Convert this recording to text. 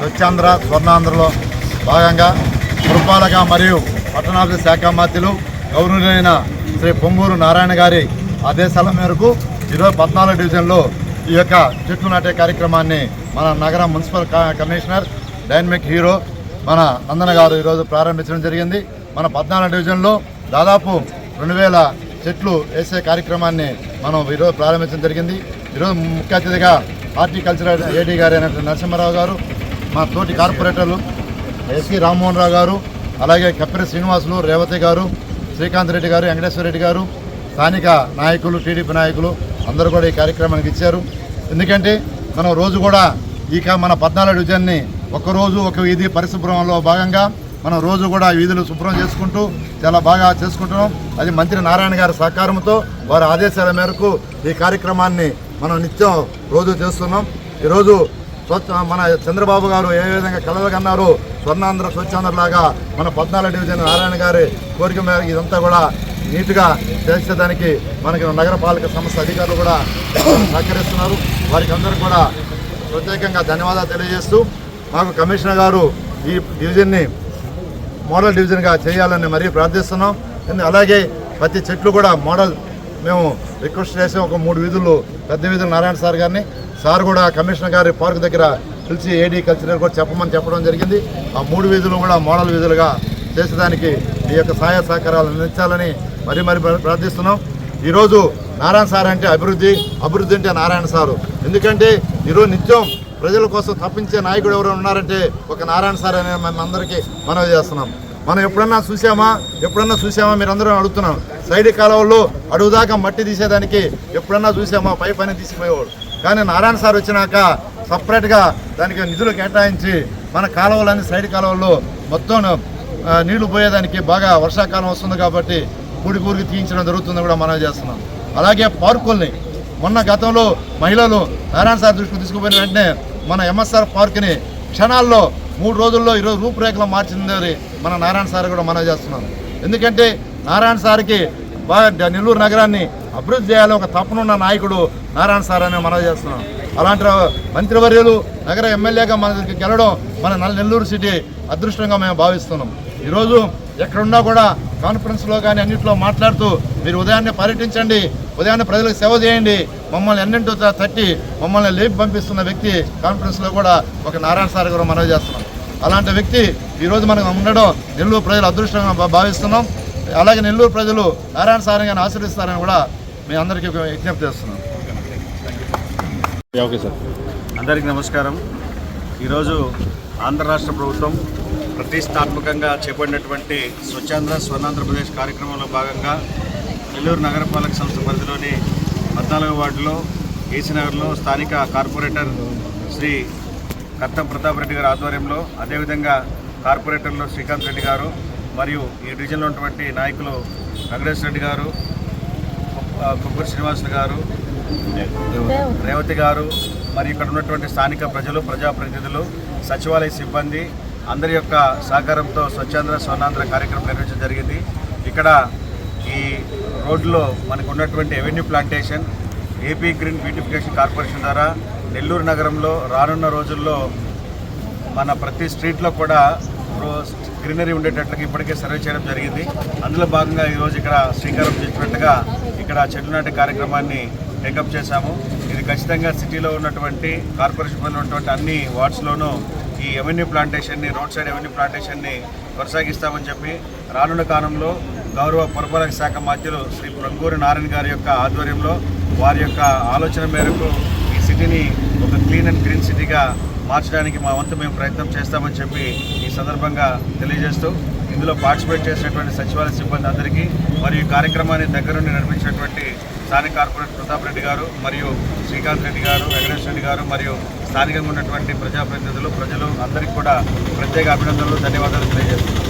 స్వచ్ఛాంధ్ర స్వర్ణాంధ్రలో భాగంగా పురపాలక మరియు పట్టణాభివృద్ధి శాఖ మంత్రులు గౌరవనీయులైన శ్రీ పొంగూరు నారాయణ గారి ఆదేశాల మేరకు ఈరోజు 14 డివిజన్లో ఈ యొక్క చెట్లు నాటే కార్యక్రమాన్ని మన నగర మున్సిపల్ కమిషనర్ డైనమిక్ హీరో మన నందన గారు ఈరోజు ప్రారంభించడం జరిగింది. మన 14 డివిజన్లో దాదాపు 2000 చెట్లు వేసే కార్యక్రమాన్ని మనం ఈరోజు ప్రారంభించడం జరిగింది. ఈరోజు ముఖ్య అతిథిగా హార్టికల్చరల్ ఏడీ గారు అయినటువంటి నరసింహారావు గారు, మా తోటి కార్పొరేటర్లు ఎస్సీ రామ్మోహన్ రావు గారు, అలాగే కప్పిరి శ్రీనివాసులు, రేవతి గారు, శ్రీకాంత్ రెడ్డి గారు, వెంకటేశ్వర రెడ్డి గారు, స్థానిక నాయకులు, టీడీపీ నాయకులు అందరూ కూడా ఈ కార్యక్రమానికి ఇచ్చారు. ఎందుకంటే మనం రోజు కూడా మన 14 డివిజన్ని ఒక్కరోజు ఒక వీధి పరిశుభ్రంలో భాగంగా మనం రోజు కూడా వీధులు శుభ్రం చేసుకుంటూ చాలా బాగా చేసుకుంటున్నాం. అది మంత్రి నారాయణ గారి సహకారంతో వారి ఆదేశాల మేరకు ఈ కార్యక్రమాన్ని మనం నిత్యం రోజు చేస్తున్నాం. ఈరోజు మన చంద్రబాబు గారు ఏ విధంగా కలలుగన్నారో స్వర్ణాంధ్ర స్వచ్ఛాంధ్రలాగా మన 14 డివిజన్ నారాయణ గారి కోరిక మేరకు ఇదంతా కూడా నీట్గా చేసేదానికి మనకి నగరపాలక సంస్థ అధికారులు కూడా సహకరిస్తున్నారు. వారికి అందరూ కూడా ప్రత్యేకంగా ధన్యవాదాలు తెలియజేస్తూ మాకు కమిషనర్ గారు ఈ డివిజన్ని మోడల్ డివిజన్గా చేయాలని మరీ ప్రార్థిస్తున్నాం. అలాగే ప్రతి చెట్లు కూడా మోడల్ మేము రిక్వెస్ట్ చేసి ఒక 3 వీధులు పెద్ద వీధులు నారాయణ సార్ గారిని సార్ కూడా కమిషనర్ గారి పార్క్ దగ్గర పిలిచి ఏడీ కల్చరల్ కూడా చెప్పడం జరిగింది. ఆ 3 వీధులు కూడా మోడల్ వీధులుగా చేసేదానికి ఈ యొక్క సహాయ సహకారాలు అందించాలని మరీ ప్రార్థిస్తున్నాం. ఈరోజు నారాయణ సార్ అంటే అభివృద్ధి అంటే నారాయణ సారు. ఎందుకంటే ఈరోజు నిత్యం ప్రజల కోసం తప్పించే నాయకుడు ఎవరు ఉన్నారంటే ఒక నారాయణ సార్ అనే మేము అందరికీ మనవి చేస్తున్నాం. మనం ఎప్పుడన్నా చూసామా మీరందరూ అడుగుతున్నాం. సైడ్ కాలువల్లో అడుగుదాకా మట్టి తీసేదానికి ఎప్పుడన్నా చూసామా? పైన తీసిపోయేవాడు. కానీ నారాయణ సార్ వచ్చినాక సపరేట్గా దానికి నిధులు కేటాయించి మన కాలువలన్నీ సైడ్ కాలువల్లో మొత్తం నీళ్లు పోయేదానికి బాగా వర్షాకాలం వస్తుంది కాబట్టి కూడికి తీయించడం జరుగుతుందని కూడా మనం చేస్తున్నాం. అలాగే పార్కుల్ని మొన్న గతంలో మహిళలు నారాయణ సార్ దృష్టికి తీసుకుపోయిన వెంటనే మన ఎంఎస్ఆర్ పార్క్ని క్షణాల్లో 3 రోజుల్లో ఈరోజు రూపురేఖలు మార్చింది మన నారాయణ సార్ కూడా మనం చేస్తున్నాం. ఎందుకంటే నారాయణ సార్కి బాగా నెల్లూరు నగరాన్ని అభివృద్ధి చేయాలి ఒక తపనున్న నాయకుడు నారాయణ సార్ అని మనం చేస్తున్నాం. అలాంటి మంత్రివర్యులు నగర ఎమ్మెల్యేగా మనకి గెలవడం మన నెల్లూరు సిటీ అదృష్టంగా మేము భావిస్తున్నాం. ఈరోజు ఎక్కడున్నా కూడా కాన్ఫరెన్స్లో కానీ అన్నింటిలో మాట్లాడుతూ మీరు ఉదయాన్నే పర్యటించండి, ఉదయాన్నే ప్రజలకు సేవ చేయండి, మమ్మల్ని ఎన్నింటో తట్టి మమ్మల్ని లేపి పంపిస్తున్న వ్యక్తి కాన్ఫరెన్స్లో కూడా ఒక నారాయణ సార్ కూడా మనవి చేస్తున్నాం. అలాంటి వ్యక్తి ఈరోజు మనకు ఉండడం నెల్లూరు ప్రజలు అదృష్టంగా భావిస్తున్నాం. అలాగే నెల్లూరు ప్రజలు నారాయణ సార్ గారిని ఆశీర్వదిస్తారని కూడా మీ అందరికీ విజ్ఞప్తి చేస్తున్నాం. Okay sir. అందరికీ నమస్కారం. ఈరోజు ఆంధ్ర రాష్ట్ర ప్రభుత్వం ప్రతిష్టాత్మకంగా చేపట్టినటువంటి స్వచ్ఛాంధ్ర స్వర్ణాంధ్రప్రదేశ్ కార్యక్రమంలో భాగంగా నెల్లూరు నగరపాలక సంస్థ పరిధిలోని 14వ వార్డులో ఏసీ నగర్లో స్థానిక కార్పొరేటర్ శ్రీ కత్తం ప్రతాప్ రెడ్డి గారి ఆధ్వర్యంలో, అదేవిధంగా కార్పొరేటర్లు శ్రీకాంత్ రెడ్డి గారు మరియు ఈ డివిజన్లో ఉన్నటువంటి నాయకులు వెంకటేశ్వర రెడ్డి గారు, కప్పిరి శ్రీనివాసులు గారు, రేవతి గారు మరియు ఇక్కడ ఉన్నటువంటి స్థానిక ప్రజలు, ప్రజాప్రతినిధులు, సచివాలయ సిబ్బంది అందరి యొక్క సహకారంతో స్వచ్ఛాంధ్ర స్వర్ణాంధ్ర కార్యక్రమం నిర్వహించడం జరిగింది. ఇక్కడ ఈ రోడ్లో మనకు ఉన్నటువంటి avenue plantation AP green beautification corporation ద్వారా నెల్లూరు నగరంలో రానున్న రోజుల్లో మన ప్రతి స్ట్రీట్లో కూడా గ్రీనరీ ఉండేటట్లుగా ఇప్పటికే సర్వే చేయడం జరిగింది. అందులో భాగంగా ఈరోజు ఇక్కడ శ్రీకారం చేసినట్టుగా ఇక్కడ చెట్లు నాటే కార్యక్రమాన్ని టేకప్ చేశాము. ఇది ఖచ్చితంగా సిటీలో ఉన్నటువంటి కార్పొరేషన్లో ఉన్నటువంటి అన్ని వార్డ్స్లోనూ ఈ ఎవెన్యూ ప్లాంటేషన్ని, రోడ్ సైడ్ ఎవెన్యూ ప్లాంటేషన్ని కొనసాగిస్తామని చెప్పి రానున్న కాలంలో గౌరవ పురపాలక శాఖ మంత్రులు శ్రీ పొంగూరు నారాయణ గారి యొక్క ఆధ్వర్యంలో వారి యొక్క ఆలోచన మేరకు ఈ సిటీని ఒక క్లీన్ అండ్ గ్రీన్ సిటీగా మార్చడానికి మా వంతు మేము ప్రయత్నం చేస్తామని చెప్పి ఈ సందర్భంగా తెలియజేస్తూ ఇందులో పార్టిసిపేట్ చేసినటువంటి సచివాలయ సిబ్బంది అందరికీ మరియు ఈ కార్యక్రమాన్ని దగ్గరుండి నడిపించినటువంటి స్థానిక కార్పొరేటర్ ప్రతాప్ రెడ్డి గారు మరియు శ్రీకాంత్ రెడ్డి గారు, వెంకటేశ్వర రెడ్డి గారు మరియు స్థానికంగా ఉన్నటువంటి ప్రజాప్రతినిధులు, ప్రజలు అందరికీ కూడా ప్రత్యేక అభినందనలు, ధన్యవాదాలు తెలియజేస్తున్నాను.